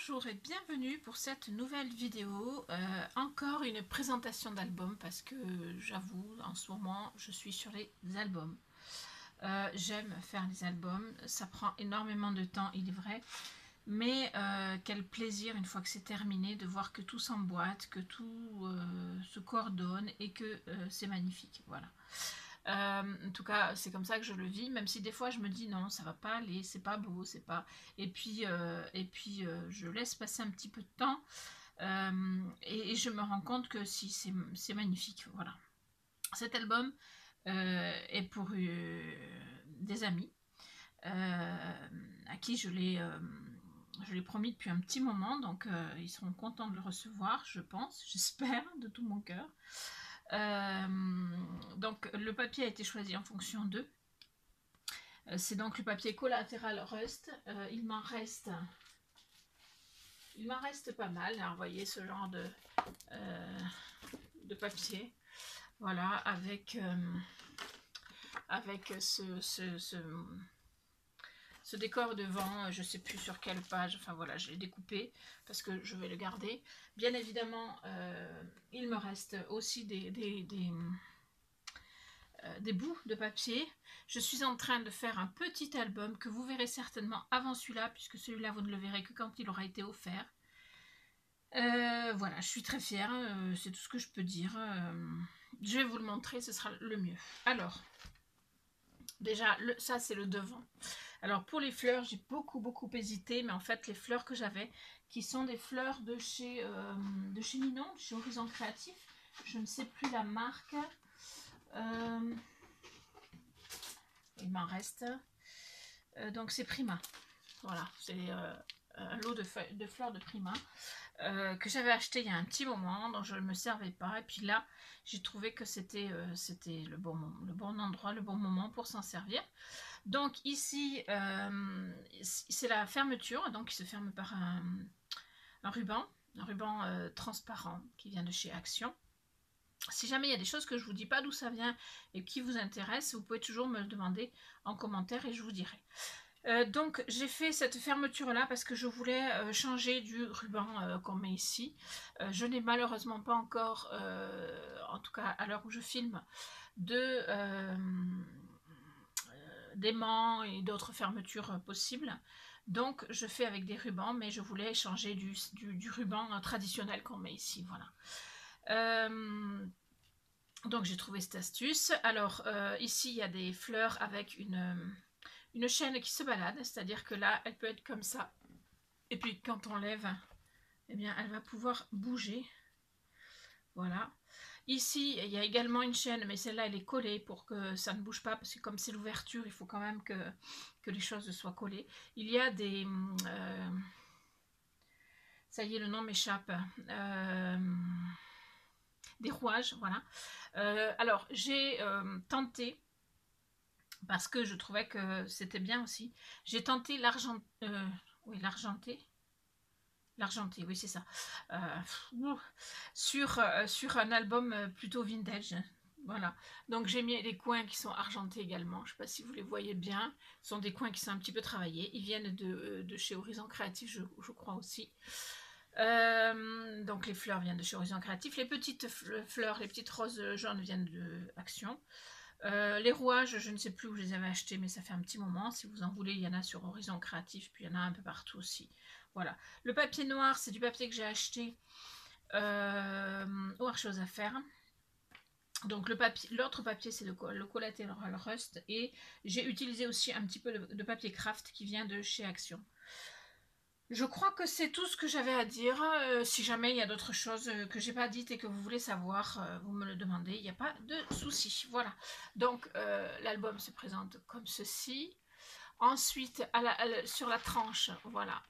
Bonjour et bienvenue pour cette nouvelle vidéo, encore une présentation d'album parce que j'avoue en ce moment je suis sur les albums. J'aime faire les albums, ça prend énormément de temps il est vrai, mais quel plaisir une fois que c'est terminé de voir que tout s'emboîte, que tout se coordonne et que c'est magnifique, voilà. En tout cas, c'est comme ça que je le vis, même si des fois je me dis non, ça va pas aller, c'est pas beau, c'est pas. Et puis, je laisse passer un petit peu de temps et je me rends compte que si c'est magnifique, voilà. Cet album est pour des amis à qui je l'ai promis depuis un petit moment, donc ils seront contents de le recevoir, je pense, j'espère de tout mon cœur. Donc le papier a été choisi en fonction d'eux. C'est donc le papier collatéral Rust. Il m'en reste pas mal. Alors, vous voyez ce genre de papier. Voilà, avec ce décor devant, je ne sais plus sur quelle page, enfin voilà, je l'ai découpé parce que je vais le garder. Bien évidemment, il me reste aussi des bouts de papier. Je suis en train de faire un petit album que vous verrez certainement avant celui-là, puisque celui-là vous ne le verrez que quand il aura été offert. Voilà, je suis très fière, c'est tout ce que je peux dire. Je vais vous le montrer, ce sera le mieux. Alors, déjà, ça c'est le devant. Alors pour les fleurs, j'ai beaucoup hésité, mais en fait les fleurs que j'avais, qui sont des fleurs de chez Minon, chez Horizon Créatif, je ne sais plus la marque. Il m'en reste. Donc c'est Prima. Voilà, c'est un lot de fleurs de Prima que j'avais acheté il y a un petit moment, dont je ne me servais pas. Et puis là, j'ai trouvé que c'était le bon endroit, le bon moment pour s'en servir. Donc ici, c'est la fermeture, donc il se ferme par un ruban transparent qui vient de chez Action. Si jamais il y a des choses que je ne vous dis pas d'où ça vient et qui vous intéressent, vous pouvez toujours me le demander en commentaire et je vous dirai. Donc j'ai fait cette fermeture là parce que je voulais changer du ruban qu'on met ici. Je n'ai malheureusement pas encore, en tout cas à l'heure où je filme, d'aimants et d'autres fermetures possibles. Donc je fais avec des rubans, mais je voulais changer du ruban traditionnel qu'on met ici, voilà. Donc j'ai trouvé cette astuce. Alors ici il y a des fleurs avec une chaîne qui se balade, c'est-à-dire que là elle peut être comme ça, et puis quand on lève, eh bien elle va pouvoir bouger. Voilà. Ici il y a également une chaîne, mais celle-là elle est collée pour que ça ne bouge pas, parce que comme c'est l'ouverture, il faut quand même que les choses soient collées. Il y a des ça y est, le nom m'échappe. Des rouages, voilà. Alors j'ai tenté, parce que je trouvais que c'était bien aussi, j'ai tenté l'argenté, oui c'est ça, sur un album plutôt vintage, voilà. Donc j'ai mis les coins qui sont argentés également, je ne sais pas si vous les voyez bien, ce sont des coins qui sont un petit peu travaillés, ils viennent de chez Horizon Créatif, je crois aussi. Donc les fleurs viennent de chez Horizon Créatif, les petites fleurs, les petites roses jaunes viennent de Action. Les rouages, je ne sais plus où je les avais achetés, mais ça fait un petit moment. Si vous en voulez, il y en a sur Horizon Créatif, puis il y en a un peu partout aussi. Voilà. Le papier noir, c'est du papier que j'ai acheté au Marché aux Affaires. Donc l'autre papier, c'est le collatéral Rust. Et j'ai utilisé aussi un petit peu de papier craft qui vient de chez Action. Je crois que c'est tout ce que j'avais à dire. Si jamais il y a d'autres choses que j'ai pas dites et que vous voulez savoir, vous me le demandez, il n'y a pas de souci. Voilà. Donc l'album se présente comme ceci. Ensuite, sur la tranche, voilà.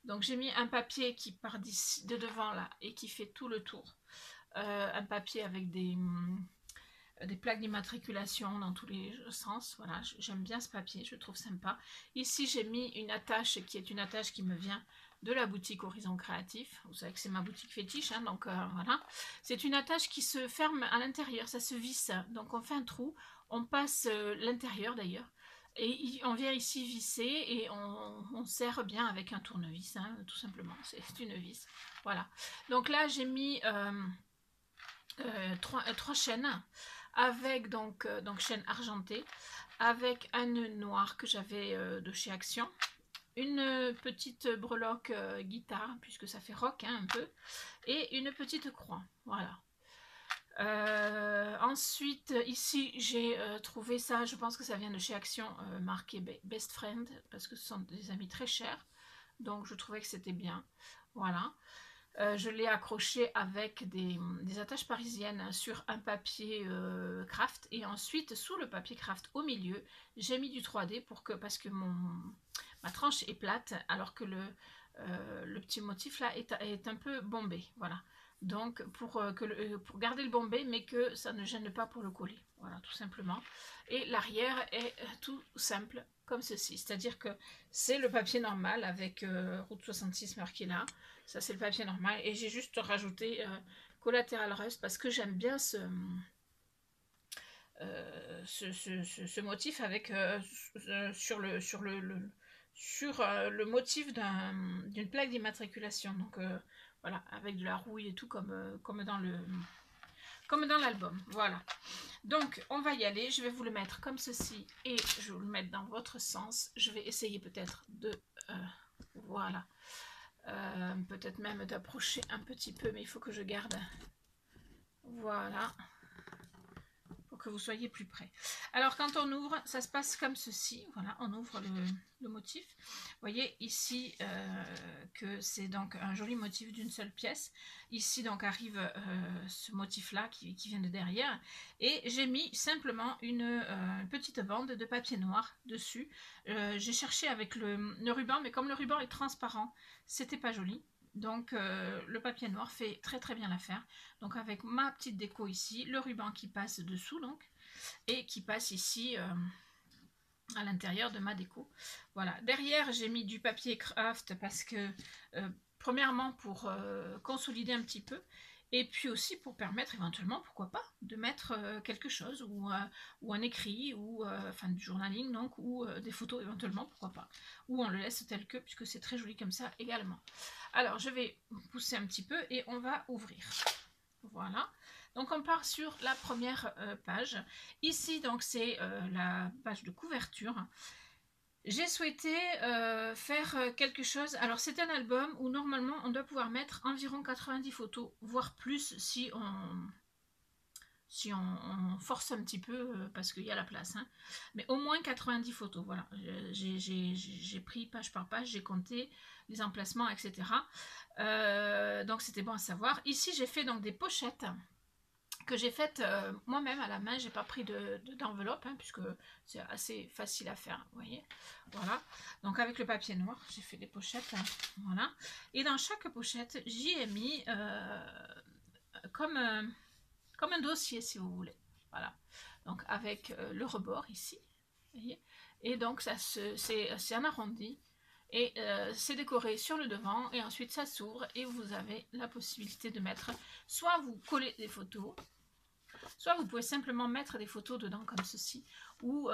Donc j'ai mis un papier qui part d'ici, de devant là, et qui fait tout le tour. Un papier avec des plaques d'immatriculation dans tous les sens. Voilà, j'aime bien ce papier, je le trouve sympa. Ici, j'ai mis une attache qui est une attache qui me vient de la boutique Horizon Créatif. Vous savez que c'est ma boutique fétiche, hein, donc voilà. C'est une attache qui se ferme à l'intérieur, ça se visse. Donc on fait un trou, on passe l'intérieur d'ailleurs. Et on vient ici visser et on serre bien avec un tournevis, hein, tout simplement, c'est une vis. Voilà. Donc là, j'ai mis trois chaînes, avec donc chaîne argentée, avec un nœud noir que j'avais de chez Action, une petite breloque guitare, puisque ça fait rock hein, un peu, et une petite croix, voilà. Ensuite, ici, j'ai trouvé ça, je pense que ça vient de chez Action, marqué Best Friend, parce que ce sont des amis très chers, donc je trouvais que c'était bien, voilà. Je l'ai accroché avec des attaches parisiennes sur un papier craft, et ensuite, sous le papier craft, au milieu, j'ai mis du 3D parce que ma tranche est plate, alors que le petit motif là est un peu bombé, voilà. Donc pour garder le bombé, mais que ça ne gêne pas pour le coller, voilà, tout simplement. Et l'arrière est tout simple, comme ceci, c'est-à-dire que c'est le papier normal avec Route 66 marqué là, ça c'est le papier normal, et j'ai juste rajouté Collateral Rust parce que j'aime bien ce motif avec sur le motif d'une plaque d'immatriculation, donc voilà, avec de la rouille et tout comme dans l'album, voilà. Donc on va y aller, je vais vous le mettre comme ceci et je vais vous le mettre dans votre sens. Je vais essayer peut-être de voilà, peut-être même d'approcher un petit peu, mais il faut que je garde, voilà, pour que vous soyez plus près. Alors quand on ouvre, ça se passe comme ceci, voilà, on ouvre le motif. Vous voyez ici que c'est donc un joli motif d'une seule pièce. Ici donc arrive ce motif là qui vient de derrière, et j'ai mis simplement une petite bande de papier noir dessus. J'ai cherché avec le ruban, mais comme le ruban est transparent, c'était pas joli. Donc le papier noir fait très très bien l'affaire. Donc avec ma petite déco ici, le ruban qui passe dessous donc, et qui passe ici à l'intérieur de ma déco. Voilà, derrière j'ai mis du papier craft parce que premièrement pour consolider un petit peu, et puis aussi pour permettre éventuellement, pourquoi pas, de mettre quelque chose, ou un écrit, ou enfin du journaling donc, ou des photos éventuellement, pourquoi pas, ou on le laisse tel que, puisque c'est très joli comme ça également. Alors je vais pousser un petit peu et on va ouvrir. Voilà, donc on part sur la première page. Ici donc c'est la page de couverture. J'ai souhaité faire quelque chose. Alors c'est un album où normalement on doit pouvoir mettre environ 90 photos, voire plus si on force un petit peu parce qu'il y a la place, hein. Mais au moins 90 photos, voilà. J'ai pris page par page, j'ai compté les emplacements, etc. Donc c'était bon à savoir. Ici j'ai fait donc des pochettes que j'ai faites moi-même à la main. J'ai pas pris d'enveloppe hein, puisque c'est assez facile à faire, vous voyez. Voilà, donc avec le papier noir j'ai fait des pochettes, hein, voilà. Et dans chaque pochette j'y ai mis comme un dossier si vous voulez, voilà. Donc avec le rebord ici, vous voyez, et donc ça c'est un arrondi, et c'est décoré sur le devant, et ensuite ça s'ouvre et vous avez la possibilité de mettre, soit vous collez des photos, soit vous pouvez simplement mettre des photos dedans comme ceci, ou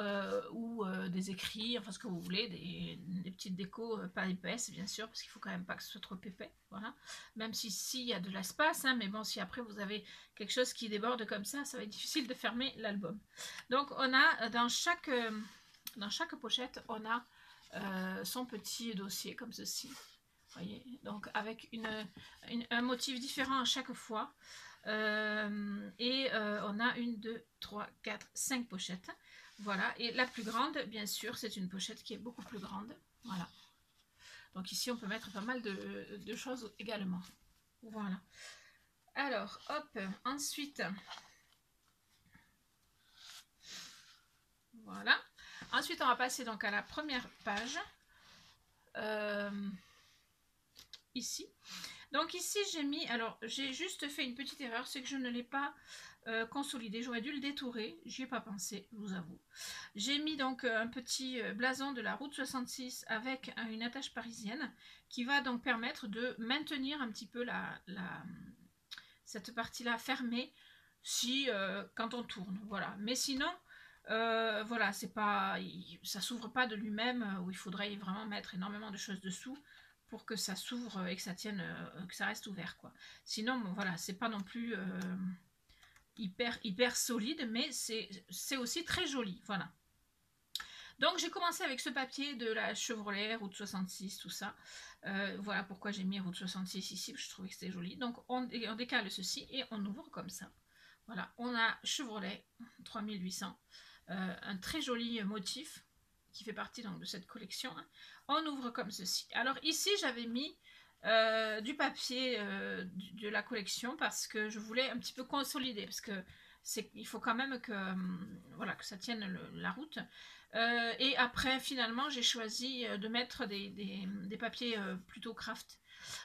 des écrits, enfin ce que vous voulez, des petites décos pas épaisses bien sûr, parce qu'il faut quand même pas que ce soit trop épais, voilà. Même si il y a de l'espace, hein, mais bon, si après vous avez quelque chose qui déborde comme ça va être difficile de fermer l'album. Donc on a dans chaque pochette, on a son petit dossier comme ceci. Voyez, donc avec un motif différent à chaque fois. On a 1, 2, 3, 4, 5 pochettes. Voilà, et la plus grande, bien sûr, c'est une pochette qui est beaucoup plus grande. Voilà. Donc ici, on peut mettre pas mal de choses également. Voilà. Alors, hop, ensuite... Voilà. Ensuite, on va passer donc à la première page. Ici. Donc ici j'ai mis, alors j'ai juste fait une petite erreur, c'est que je ne l'ai pas consolidé, j'aurais dû le détourer, j'y ai pas pensé, je vous avoue. J'ai mis donc un petit blason de la route 66 avec une attache parisienne qui va donc permettre de maintenir un petit peu cette partie là fermée si quand on tourne, voilà. Mais sinon Voilà, c'est pas, ça s'ouvre pas de lui-même, où il faudrait vraiment mettre énormément de choses dessous pour que ça s'ouvre et que ça tienne, que ça reste ouvert, quoi. Sinon, bon, voilà, c'est pas non plus hyper solide, mais c'est aussi très joli, voilà. Donc j'ai commencé avec ce papier de la Chevrolet, Route 66, tout ça. Voilà pourquoi j'ai mis Route 66 ici, je trouvais que c'était joli. Donc on décale ceci et on ouvre comme ça. Voilà, on a Chevrolet 3800, un très joli motif qui fait partie donc de cette collection. Hein. On ouvre comme ceci. Alors ici j'avais mis du papier de la collection parce que je voulais un petit peu consolider, parce que il faut quand même que, voilà, que ça tienne la route. Et après, finalement, j'ai choisi de mettre des papiers plutôt craft.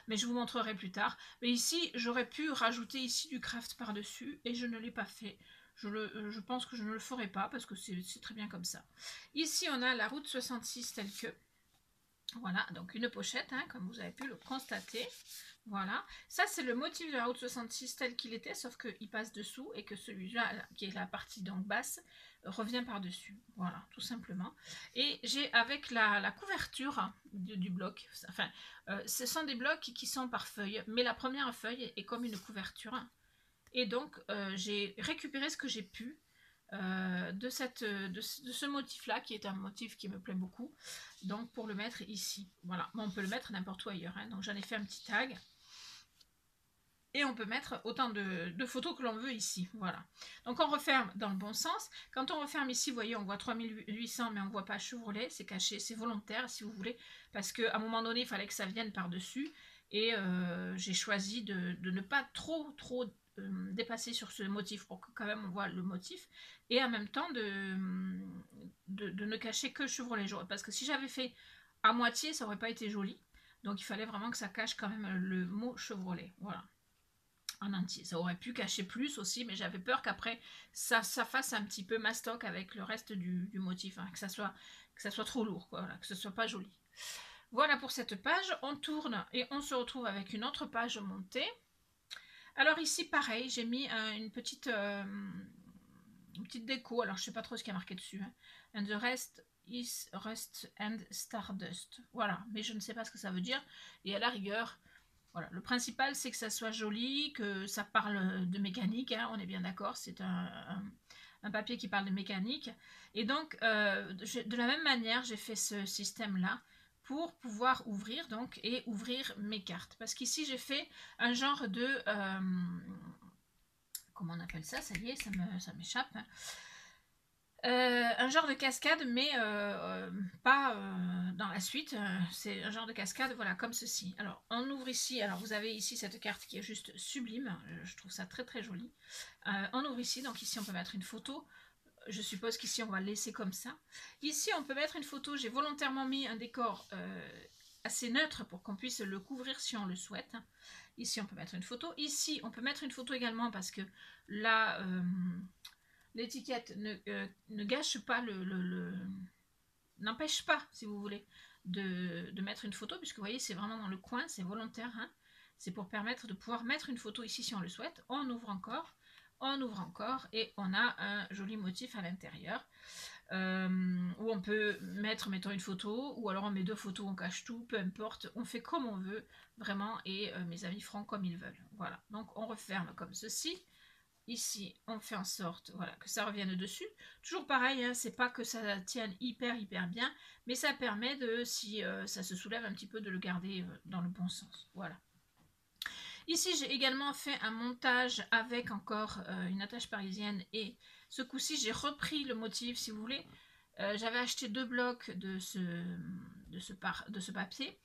Mais je vous montrerai plus tard. Mais ici, j'aurais pu rajouter ici du craft par-dessus et je ne l'ai pas fait. Je pense que je ne le ferai pas parce que c'est très bien comme ça. Ici, on a la route 66 telle que. Voilà, donc une pochette, hein, comme vous avez pu le constater. Voilà, ça c'est le motif de la route 66 tel qu'il était, sauf qu'il passe dessous et que celui-là, qui est la partie donc basse, revient par-dessus. Voilà, tout simplement. Et j'ai avec la couverture du bloc, enfin, ce sont des blocs qui sont par feuille, mais la première feuille est comme une couverture. Et donc, j'ai récupéré ce que j'ai pu de ce motif-là, qui est un motif qui me plaît beaucoup, donc pour le mettre ici. Voilà, mais on peut le mettre n'importe où ailleurs. Hein. Donc j'en ai fait un petit tag. Et on peut mettre autant de photos que l'on veut ici. Voilà. Donc on referme dans le bon sens. Quand on referme ici, vous voyez, on voit 3800, mais on ne voit pas Chevrolet. C'est caché, c'est volontaire si vous voulez. Parce qu'à un moment donné, il fallait que ça vienne par-dessus. Et j'ai choisi de ne pas trop dépasser sur ce motif pour que quand même on voit le motif. Et en même temps de ne cacher que Chevrolet. Parce que si j'avais fait à moitié, ça n'aurait pas été joli. Donc il fallait vraiment que ça cache quand même le mot Chevrolet. Voilà. En entier. Ça aurait pu cacher plus aussi, mais j'avais peur qu'après ça fasse un petit peu mastoc avec le reste du motif, hein, que ça soit trop lourd, quoi, voilà, que ce soit pas joli. Voilà pour cette page, on tourne et on se retrouve avec une autre page montée. Alors ici pareil, j'ai mis une petite déco, alors je sais pas trop ce qu'il y a marqué dessus, hein. And the rest is rust and stardust. Voilà, mais je ne sais pas ce que ça veut dire, et à la rigueur, voilà, le principal c'est que ça soit joli, que ça parle de mécanique, hein, on est bien d'accord, c'est un papier qui parle de mécanique. Et donc, de la même manière, j'ai fait ce système-là pour pouvoir ouvrir donc et ouvrir mes cartes. Parce qu'ici, j'ai fait un genre de... comment on appelle ça? Ça y est, ça m'échappe. Hein. Un genre de cascade, mais pas dans la suite. C'est un genre de cascade, voilà, comme ceci. Alors, on ouvre ici. Alors, vous avez ici cette carte qui est juste sublime. Je trouve ça très très joli. On ouvre ici. Donc, ici, on peut mettre une photo. Je suppose qu'ici, on va le laisser comme ça. Ici, on peut mettre une photo. J'ai volontairement mis un décor assez neutre pour qu'on puisse le couvrir si on le souhaite. Ici, on peut mettre une photo. Ici, on peut mettre une photo également parce que là... l'étiquette ne gâche pas n'empêche pas, si vous voulez, de mettre une photo, puisque vous voyez, c'est vraiment dans le coin, c'est volontaire, hein. C'est pour permettre de pouvoir mettre une photo ici si on le souhaite. On ouvre encore, et on a un joli motif à l'intérieur, où on peut mettre, mettons, une photo, ou alors on met deux photos, on cache tout, peu importe, on fait comme on veut, vraiment, et mes amis feront comme ils veulent. Voilà, donc on referme comme ceci. Ici, on fait en sorte, voilà, que ça revienne dessus. Toujours pareil, hein, c'est pas que ça tienne hyper bien, mais ça permet de, si ça se soulève un petit peu, de le garder dans le bon sens. Voilà. Ici, j'ai également fait un montage avec encore une attache parisienne et ce coup-ci, j'ai repris le motif, si vous voulez. J'avais acheté 2 blocs de ce papier,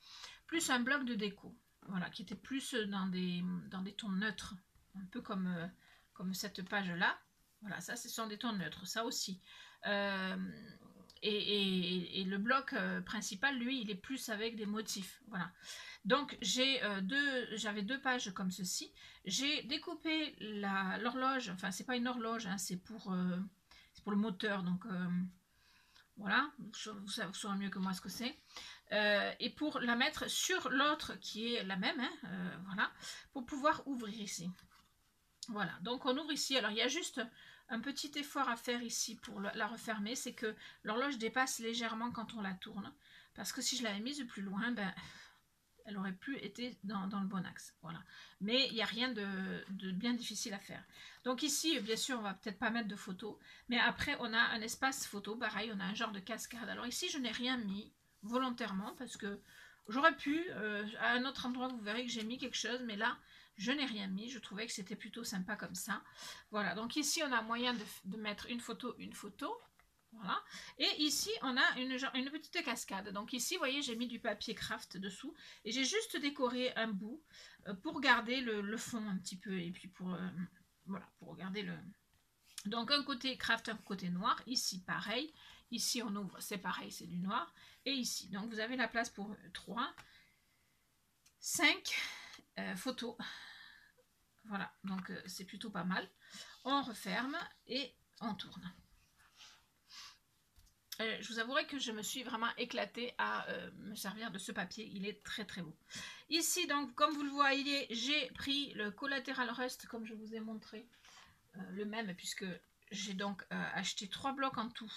plus un bloc de déco, voilà, qui était plus dans des tons neutres, un peu comme cette page-là. Voilà, ça, ce sont des tons neutres, ça aussi. Et le bloc principal, lui, il est plus avec des motifs. Voilà. Donc, j'avais 2 pages comme ceci. J'ai découpé l'horloge, enfin, c'est pas une horloge, hein, c'est pour le moteur. Donc, voilà, vous saurez mieux que moi ce que c'est. Et pour la mettre sur l'autre qui est la même, hein, voilà, pour pouvoir ouvrir ici. Voilà, donc on ouvre ici. Alors il y a juste un petit effort à faire ici pour la refermer, c'est que l'horloge dépasse légèrement quand on la tourne, parce que si je l'avais mise plus loin, ben, elle aurait pu être dans le bon axe. Voilà. Mais il n'y a rien de bien difficile à faire. Donc ici, bien sûr, on va peut-être pas mettre de photos, mais après on a un espace photo, pareil, on a un genre de cascade. Alors ici, je n'ai rien mis volontairement, parce que j'aurais pu, à un autre endroit, vous verrez que j'ai mis quelque chose, mais là, je n'ai rien mis, je trouvais que c'était plutôt sympa comme ça. Voilà, donc ici, on a moyen de mettre une photo, voilà. Et ici, on a une petite cascade. Donc ici, vous voyez, j'ai mis du papier craft dessous. Et j'ai juste décoré un bout pour garder le fond un petit peu. Et puis voilà, pour garder le... Donc un côté craft, un côté noir. Ici, pareil. Ici, on ouvre, c'est pareil, c'est du noir. Et ici, donc vous avez la place pour 3, 5 photos. Voilà, donc c'est plutôt pas mal. On referme et on tourne. Je vous avouerai que je me suis vraiment éclatée à me servir de ce papier. Il est très très beau. Ici, donc, comme vous le voyez, j'ai pris le collatéral rust, comme je vous ai montré, le même, puisque j'ai donc acheté 3 blocs en tout.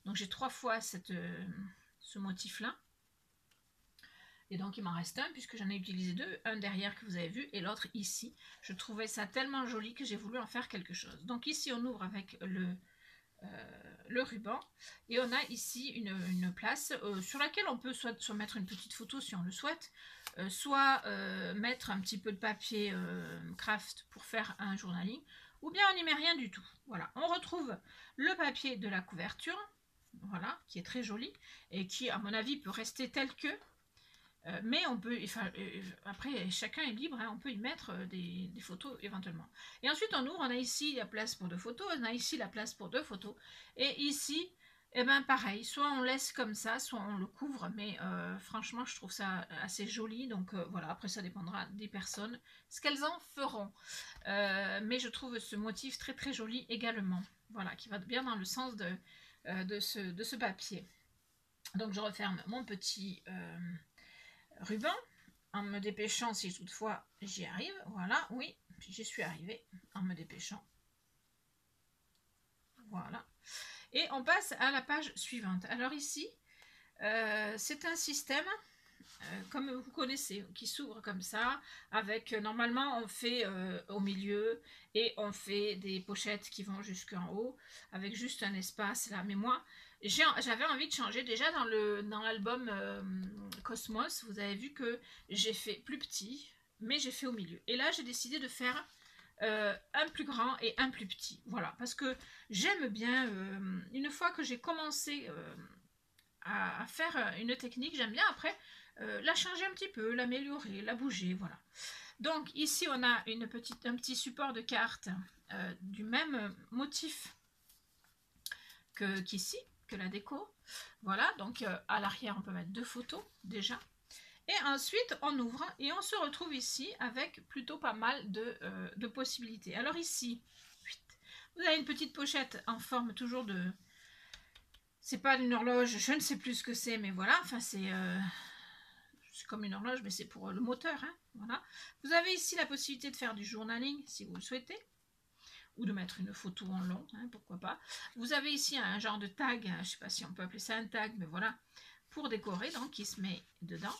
Donc j'ai 3 fois ce motif-là. Et donc il m'en reste un, puisque j'en ai utilisé 2. Un derrière que vous avez vu, et l'autre ici. Je trouvais ça tellement joli que j'ai voulu en faire quelque chose. Donc ici, on ouvre avec le ruban, et on a ici une place sur laquelle on peut soit mettre une petite photo si on le souhaite, soit mettre un petit peu de papier craft pour faire un journaling, ou bien on n'y met rien du tout. Voilà, on retrouve le papier de la couverture, voilà, qui est très joli et qui à mon avis peut rester tel que, mais on peut, enfin, après chacun est libre, hein, on peut y mettre des photos éventuellement. Et ensuite on ouvre, on a ici la place pour 2 photos, on a ici la place pour 2 photos, et ici, eh ben pareil, soit on laisse comme ça, soit on le couvre, mais franchement je trouve ça assez joli, donc voilà, après ça dépendra des personnes, ce qu'elles en feront. Mais je trouve ce motif très très joli également, voilà, qui va bien dans le sens de ce papier. Donc je referme mon petit ruban en me dépêchant si toutefois j'y arrive. Voilà, oui, j'y suis arrivée en me dépêchant. Voilà. Et on passe à la page suivante. Alors ici, c'est un système, comme vous connaissez, qui s'ouvre comme ça, avec, normalement, on fait au milieu, et on fait des pochettes qui vont jusqu'en haut, avec juste un espace là. Mais moi, j'avais envie de changer. Déjà dans l'album Cosmos, vous avez vu que j'ai fait plus petit, mais j'ai fait au milieu. Et là, j'ai décidé de faire un plus grand et un plus petit. Voilà, parce que j'aime bien, une fois que j'ai commencé à faire une technique, j'aime bien après la changer un petit peu, l'améliorer, la bouger, voilà. Donc ici on a un petit support de carte du même motif qu'ici, que la déco. Voilà, donc à l'arrière on peut mettre 2 photos déjà. Et ensuite on ouvre et on se retrouve ici avec plutôt pas mal de possibilités. Alors ici, vous avez une petite pochette en forme toujours de... C'est pas une horloge, je ne sais plus ce que c'est, mais voilà, enfin c'est comme une horloge, mais c'est pour le moteur, hein, voilà. Vous avez ici la possibilité de faire du journaling, si vous le souhaitez, ou de mettre une photo en long, hein, pourquoi pas. Vous avez ici un genre de tag, je ne sais pas si on peut appeler ça un tag, mais voilà, pour décorer, donc qui se met dedans.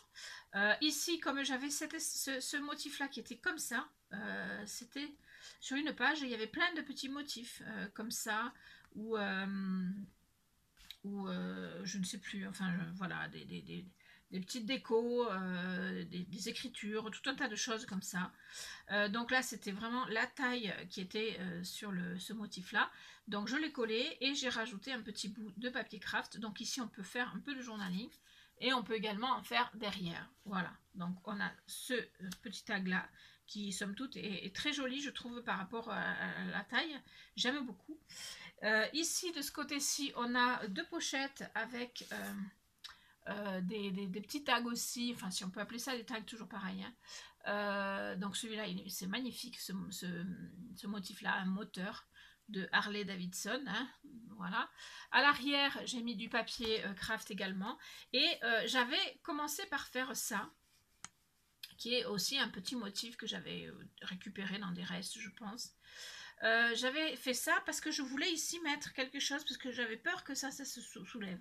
Ici, comme j'avais ce motif-là qui était comme ça, c'était sur une page, il y avait plein de petits motifs comme ça, ou je ne sais plus, enfin voilà, des petites décos, des écritures, tout un tas de choses comme ça. Donc là, c'était vraiment la taille qui était sur ce motif-là. Donc je l'ai collé et j'ai rajouté un petit bout de papier craft. Donc ici, on peut faire un peu de journaling et on peut également en faire derrière. Voilà, donc on a ce petit tag-là qui, somme toute, est très joli, je trouve, par rapport à la taille. J'aime beaucoup. Ici, de ce côté-ci, on a 2 pochettes avec des petits tags aussi, enfin si on peut appeler ça des tags, toujours pareil, hein. Donc celui-là, c'est magnifique, ce motif-là, un moteur de Harley Davidson, hein, voilà. À l'arrière, j'ai mis du papier craft également, et j'avais commencé par faire ça, qui est aussi un petit motif que j'avais récupéré dans des restes, je pense. J'avais fait ça parce que je voulais ici mettre quelque chose, parce que j'avais peur que ça se soulève.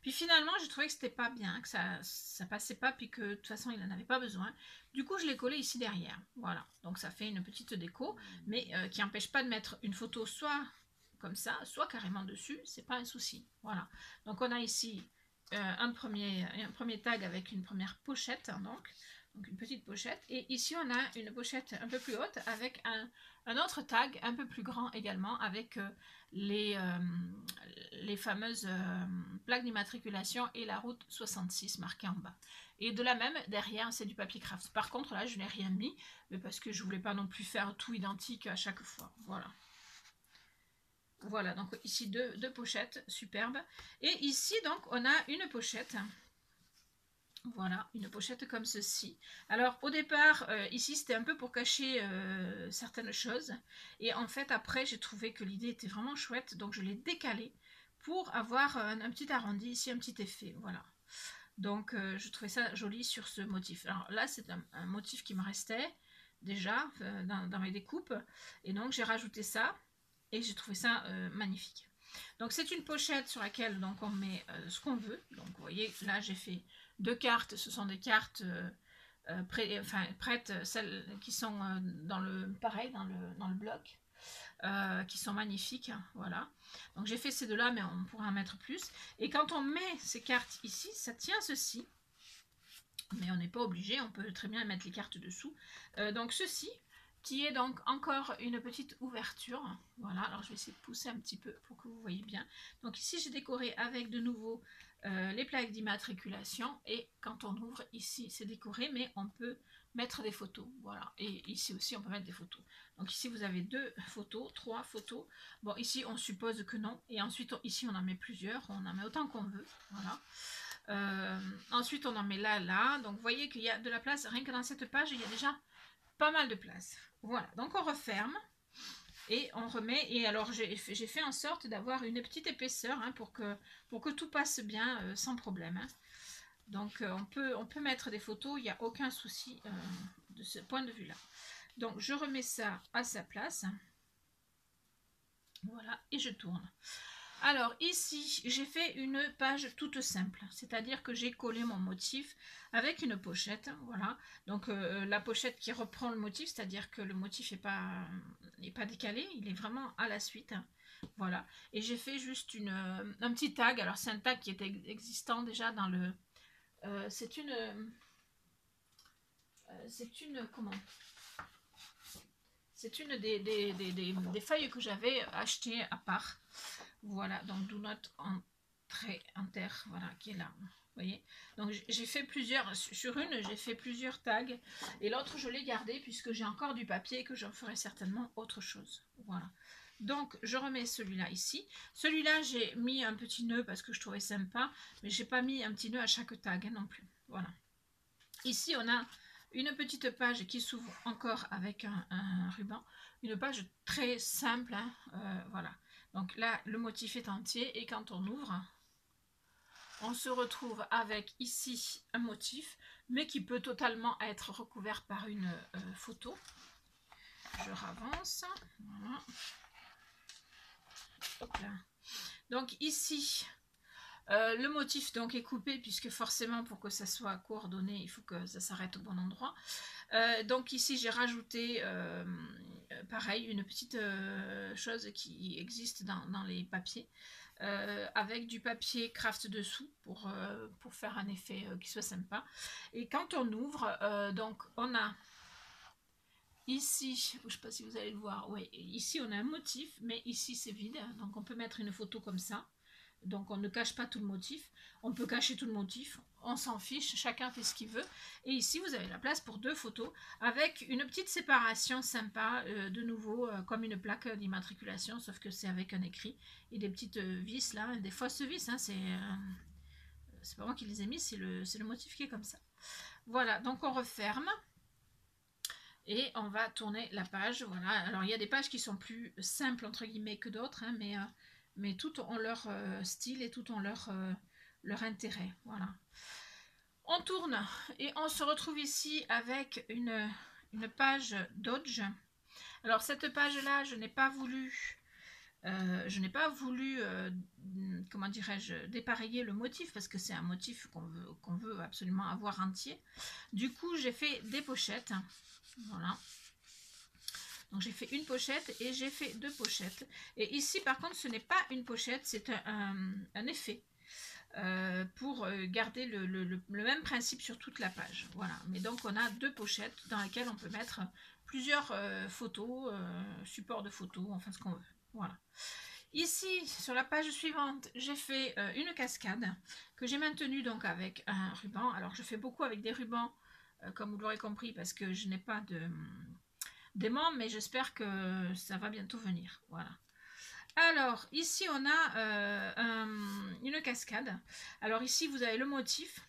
Puis finalement, j'ai trouvé que c'était pas bien, que ça passait pas, puis que de toute façon, il n'en avait pas besoin. Du coup, je l'ai collé ici derrière. Voilà, donc ça fait une petite déco, mais qui n'empêche pas de mettre une photo soit comme ça, soit carrément dessus, c'est pas un souci. Voilà, donc on a ici un premier tag avec une première pochette, hein, donc une petite pochette, et ici on a une pochette un peu plus haute avec un autre tag un peu plus grand également avec les fameuses plaques d'immatriculation et la route 66 marquée en bas. Et de la même, derrière, c'est du papier craft. Par contre, là, je n'ai rien mis, mais parce que je voulais pas non plus faire tout identique à chaque fois. Voilà. Voilà, donc ici deux pochettes superbes. Et ici, donc, on a une pochette. Voilà, une pochette comme ceci. Alors au départ, ici c'était un peu pour cacher certaines choses. Et en fait après j'ai trouvé que l'idée était vraiment chouette. Donc je l'ai décalée pour avoir un petit arrondi, ici un petit effet. Voilà. Donc je trouvais ça joli sur ce motif. Alors là c'est un motif qui me restait déjà dans mes découpes. Et donc j'ai rajouté ça et j'ai trouvé ça magnifique. Donc c'est une pochette sur laquelle donc, on met ce qu'on veut. Donc vous voyez là j'ai fait 2 cartes, ce sont des cartes prêtes, celles qui sont dans le bloc, qui sont magnifiques, voilà. Donc j'ai fait ces deux-là, mais on pourra en mettre plus. Et quand on met ces cartes ici, ça tient ceci, mais on n'est pas obligé, on peut très bien mettre les cartes dessous. Donc ceci, qui est donc encore une petite ouverture, voilà. Alors je vais essayer de pousser un petit peu pour que vous voyez bien. Donc ici j'ai décoré avec de nouveau les plaques d'immatriculation, et quand on ouvre ici c'est décoré, mais on peut mettre des photos, voilà, et ici aussi on peut mettre des photos. Donc ici vous avez 2 photos, 3 photos, bon ici on suppose que non, et ensuite ici on en met plusieurs, on en met autant qu'on veut, voilà. Ensuite on en met là, donc vous voyez qu'il y a de la place, rien que dans cette page il y a déjà pas mal de place. Voilà, donc on referme et on remet, et alors j'ai fait en sorte d'avoir une petite épaisseur hein, pour que tout passe bien sans problème. Hein. Donc on peut mettre des photos, il n'y a aucun souci de ce point de vue là. Donc je remets ça à sa place. Voilà, et je tourne. Alors ici, j'ai fait une page toute simple, c'est-à-dire que j'ai collé mon motif avec une pochette, voilà. Donc la pochette qui reprend le motif, c'est-à-dire que le motif n'est pas décalé, il est vraiment à la suite, voilà. Et j'ai fait juste un petit tag, alors c'est un tag qui était existant déjà dans le... c'est une... comment? C'est une des feuilles que j'avais achetées à part. Voilà, donc do not enter, voilà, qui est là. Vous voyez, donc j'ai fait plusieurs, sur une j'ai fait plusieurs tags, et l'autre je l'ai gardé puisque j'ai encore du papier et que j'en ferai certainement autre chose. Voilà, donc je remets celui-là ici. Celui-là j'ai mis un petit nœud parce que je trouvais sympa, mais j'ai pas mis un petit nœud à chaque tag hein, non plus. Voilà, ici on a une petite page qui s'ouvre encore avec un ruban, une page très simple, hein, voilà. Donc là, le motif est entier, et quand on ouvre, on se retrouve avec ici un motif, mais qui peut totalement être recouvert par une photo. Je ravance, voilà. Hop là. Donc ici, le motif donc est coupé, puisque forcément pour que ça soit coordonné, il faut que ça s'arrête au bon endroit. Donc ici j'ai rajouté pareil une petite chose qui existe dans les papiers, avec du papier craft dessous pour faire un effet qui soit sympa. Et quand on ouvre, donc on a ici, je ne sais pas si vous allez le voir, oui, ici on a un motif, mais ici c'est vide, donc on peut mettre une photo comme ça. Donc on ne cache pas tout le motif, on peut cacher tout le motif, on s'en fiche, chacun fait ce qu'il veut. Et ici vous avez la place pour 2 photos avec une petite séparation sympa, de nouveau comme une plaque d'immatriculation, sauf que c'est avec un écrit et des petites vis là, des fausses vis, hein, c'est pas moi qui les ai mis, c'est le motif qui est comme ça. Voilà, donc on referme. Et on va tourner la page, voilà. Alors il y a des pages qui sont plus simples entre guillemets que d'autres, hein, mais toutes ont leur style et toutes ont leur intérêt, voilà. On tourne et on se retrouve ici avec une page Dodge. Alors cette page-là, je n'ai pas voulu, comment dirais-je, dépareiller le motif parce que c'est un motif qu'on veut absolument avoir entier. Du coup, j'ai fait des pochettes. Voilà. Donc j'ai fait une pochette et j'ai fait 2 pochettes. Et ici, par contre, ce n'est pas une pochette, c'est un effet. Pour garder le même principe sur toute la page. Voilà. Mais donc on a 2 pochettes dans lesquelles on peut mettre plusieurs photos, supports de photos, enfin ce qu'on veut. Voilà. Ici, sur la page suivante, j'ai fait une cascade que j'ai maintenue donc avec un ruban. Alors je fais beaucoup avec des rubans, comme vous l'aurez compris, parce que je n'ai pas d'aimant, mais j'espère que ça va bientôt venir. Voilà. Alors, ici, on a une cascade. Alors ici, vous avez le motif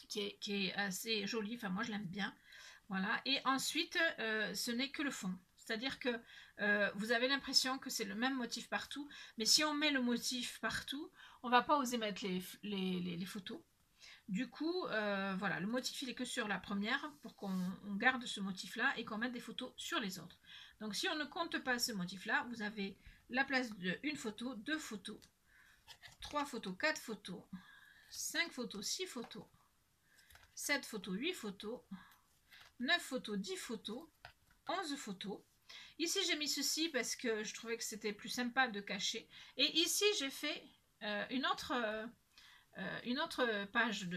qui est assez joli. Enfin, moi, je l'aime bien. Voilà. Et ensuite, ce n'est que le fond. C'est-à-dire que vous avez l'impression que c'est le même motif partout. Mais si on met le motif partout, on ne va pas oser mettre les photos. Du coup, voilà, le motif, il est que sur la première pour qu'on garde ce motif-là et qu'on mette des photos sur les autres. Donc, si on ne compte pas ce motif-là, vous avez la place de 1 photo, 2 photos, 3 photos, 4 photos, 5 photos, 6 photos, 7 photos, 8 photos, 9 photos, 10 photos, 11 photos. Ici, j'ai mis ceci parce que je trouvais que c'était plus sympa de cacher. Et ici, j'ai fait une autre page,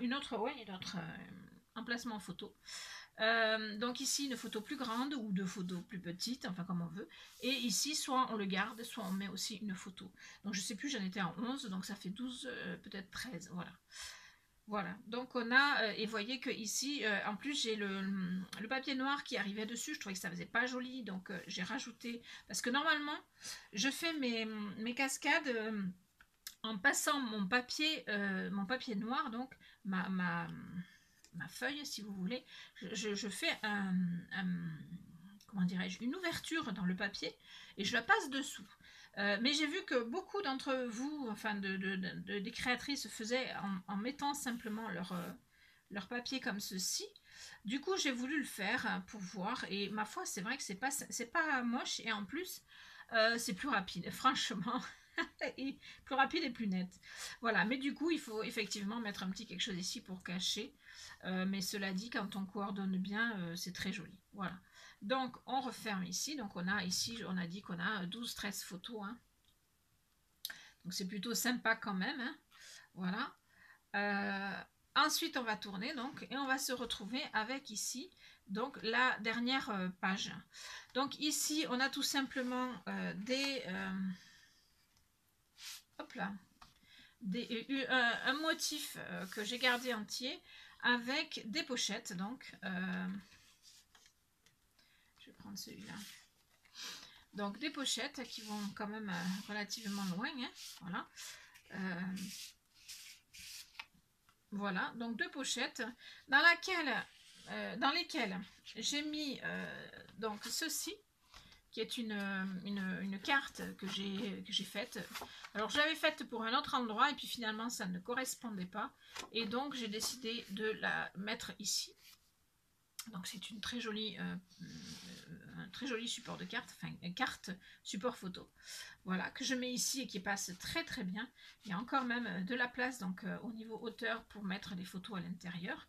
une autre emplacement photo. Donc ici, une photo plus grande ou 2 photos plus petites, enfin comme on veut. Et ici, soit on le garde, soit on met aussi une photo. Donc je sais plus, j'en étais en 11, donc ça fait 12, peut-être 13, voilà. Voilà, donc on a, et voyez que ici, en plus j'ai le papier noir qui arrivait dessus, je trouvais que ça faisait pas joli, donc j'ai rajouté, parce que normalement, je fais mes cascades en passant mon papier noir, donc ma feuille, si vous voulez, je fais comment dirais-je, une ouverture dans le papier et je la passe dessous. Mais j'ai vu que beaucoup d'entre vous, enfin des créatrices, faisaient en mettant simplement leur papier comme ceci. Du coup, j'ai voulu le faire pour voir et ma foi, c'est vrai que c'est pas moche et en plus, c'est plus rapide, franchement. Et plus rapide et plus net. Voilà, mais du coup, il faut effectivement mettre un petit quelque chose ici pour cacher. Mais cela dit, quand on coordonne bien, c'est très joli. Voilà. Donc, on referme ici. Donc, on a ici, on a dit qu'on a 12-13 photos. Hein. Donc, c'est plutôt sympa quand même. Hein. Voilà. Ensuite, on va tourner donc et on va se retrouver avec ici donc la dernière page. Donc ici, on a tout simplement hop là, un motif que j'ai gardé entier avec des pochettes. Donc, je vais prendre celui-là. Donc, des pochettes qui vont quand même relativement loin. Hein, voilà. Voilà, donc 2 pochettes dans lesquelles j'ai mis donc ceci qui est une carte que j'ai faite. Alors je l'avais faite pour un autre endroit et puis finalement ça ne correspondait pas et donc j'ai décidé de la mettre ici. Donc c'est une très jolie, un très joli support de carte, enfin une carte support photo. Voilà, que je mets ici et qui passe très très bien. Il y a encore même de la place donc au niveau hauteur pour mettre des photos à l'intérieur.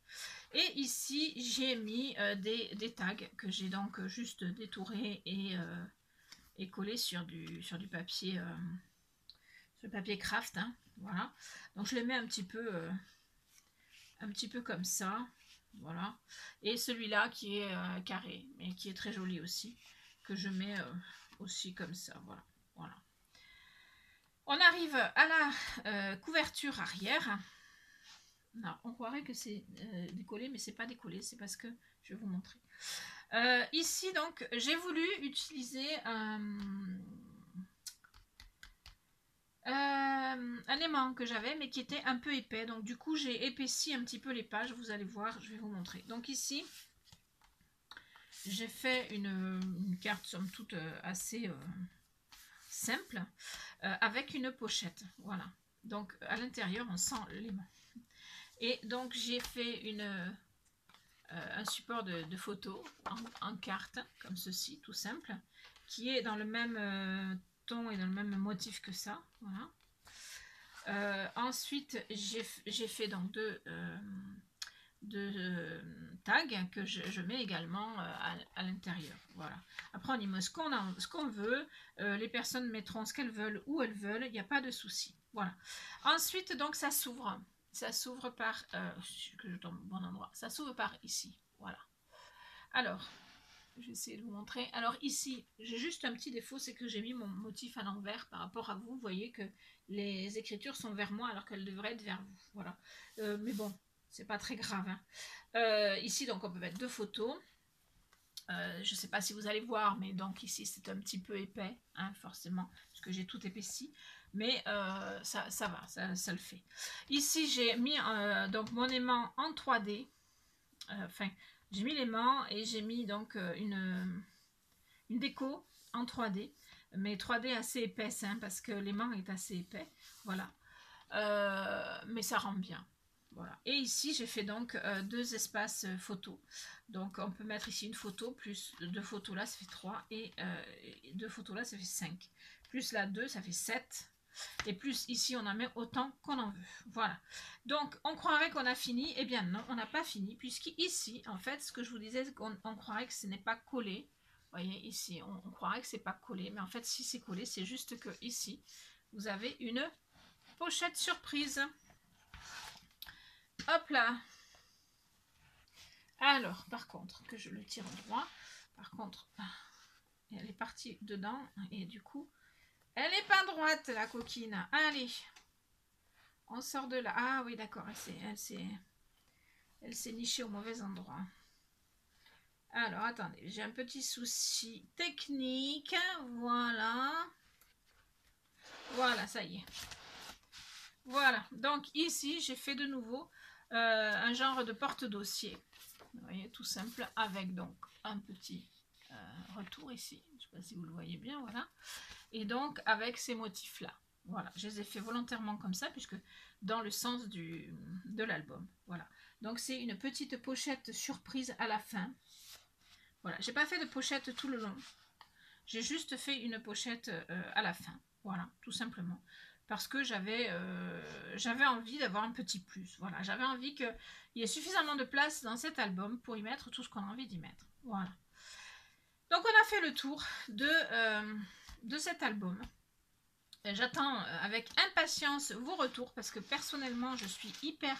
Et ici j'ai mis des tags que j'ai donc juste détourés et collés sur du papier, craft. Hein, voilà. Donc je les mets un petit peu comme ça. Voilà. Et celui-là qui est carré, mais qui est très joli aussi, que je mets aussi comme ça. Voilà. Voilà. On arrive à la couverture arrière. Non, on croirait que c'est décollé, mais c'est pas décollé, c'est parce que je vais vous montrer. Ici, donc, j'ai voulu utiliser un aimant que j'avais, mais qui était un peu épais. Donc, du coup, j'ai épaissi un petit peu les pages. Vous allez voir, je vais vous montrer. Donc, ici, j'ai fait une carte, somme toute, assez simple, avec une pochette. Voilà. Donc, à l'intérieur, on sent l'aimant. Et donc j'ai fait un support de photo en carte, comme ceci, tout simple, qui est dans le même ton et dans le même motif que ça. Voilà. Ensuite, j'ai fait donc deux tags que je mets également à l'intérieur. Voilà. Après, on y met ce qu'on veut. Les personnes mettront ce qu'elles veulent, où elles veulent. Il n'y a pas de souci. Voilà. Ensuite, donc, ça s'ouvre. Ça s'ouvre par... que je tombe au bon endroit. Ça s'ouvre par ici. Voilà. Alors, je vais essayer de vous montrer. Alors ici, j'ai juste un petit défaut, c'est que j'ai mis mon motif à l'envers par rapport à vous. Vous voyez que les écritures sont vers moi alors qu'elles devraient être vers vous. Voilà. Mais bon, c'est pas très grave. Hein. Ici, donc, on peut mettre 2 photos. Je ne sais pas si vous allez voir, mais donc ici, c'est un petit peu épais, hein, forcément, parce que j'ai tout épaissi. Mais ça va, ça le fait. Ici, j'ai mis donc mon aimant en 3D. Enfin, j'ai mis l'aimant et j'ai mis donc une déco en 3D, mais 3D assez épaisse, hein, parce que l'aimant est assez épais, voilà. Mais ça rend bien. Voilà. Et ici, j'ai fait donc 2 espaces photos. Donc, on peut mettre ici une photo, plus 2 photos là, ça fait 3, et 2 photos là, ça fait 5. Plus là, 2, ça fait 7. Et plus ici, on en met autant qu'on en veut. Voilà. Donc, on croirait qu'on a fini. Eh bien non, on n'a pas fini, puisqu'ici, en fait, ce que je vous disais, c'est qu'on croirait que ce n'est pas collé. Vous voyez, ici, on croirait que c'est pas collé. Mais en fait, si c'est collé, c'est juste que ici, vous avez une pochette surprise. Hop là. Alors, par contre, que je le tire en droit. Par contre, elle est partie dedans. Et du coup, elle n'est pas droite, la coquine. Allez. On sort de là. Ah oui, d'accord. Elle s'est nichée au mauvais endroit. Alors, attendez. J'ai un petit souci technique. Voilà. Voilà, ça y est. Voilà. Donc, ici, j'ai fait de nouveau un genre de porte-dossier. Vous voyez, tout simple. Avec donc un petit retour ici. Je ne sais pas si vous le voyez bien. Voilà. Et donc, avec ces motifs-là. Voilà, je les ai fait volontairement comme ça, puisque dans le sens de l'album. Voilà. Donc, c'est une petite pochette surprise à la fin. Voilà, j'ai pas fait de pochette tout le long. J'ai juste fait une pochette à la fin. Voilà, tout simplement. Parce que j'avais envie d'avoir un petit plus. Voilà, j'avais envie qu'il y ait suffisamment de place dans cet album pour y mettre tout ce qu'on a envie d'y mettre. Voilà. Donc, on a fait le tour de cet album. J'attends avec impatience vos retours parce que personnellement, je suis hyper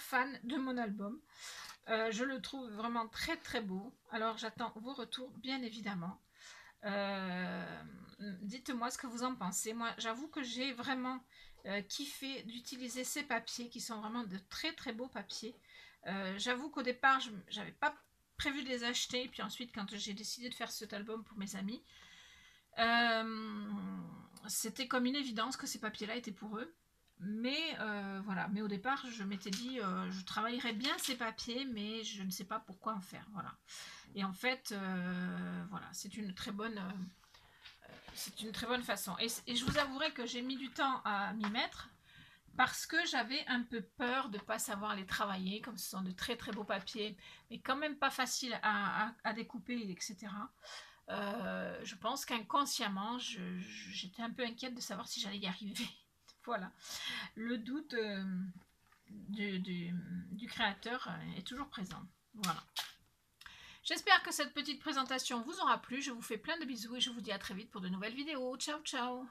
fan de mon album. Je le trouve vraiment très très beau. Alors, j'attends vos retours, bien évidemment. Dites-moi ce que vous en pensez. Moi, j'avoue que j'ai vraiment kiffé d'utiliser ces papiers qui sont vraiment de très très beaux papiers. J'avoue qu'au départ, je n'avais pas prévu de les acheter. Puis ensuite, quand j'ai décidé de faire cet album pour mes amis, c'était comme une évidence que ces papiers-là étaient pour eux. Mais voilà, mais au départ, je m'étais dit, je travaillerais bien ces papiers, mais je ne sais pas pourquoi en faire. Voilà. Et en fait, voilà, c'est une très bonne façon. Et je vous avouerai que j'ai mis du temps à m'y mettre parce que j'avais un peu peur de ne pas savoir les travailler, comme ce sont de très très beaux papiers, mais quand même pas faciles à découper, etc. Je pense qu'inconsciemment, j'étais un peu inquiète de savoir si j'allais y arriver. Voilà. Le doute du créateur est toujours présent. Voilà. J'espère que cette petite présentation vous aura plu. Je vous fais plein de bisous et je vous dis à très vite pour de nouvelles vidéos. Ciao, ciao!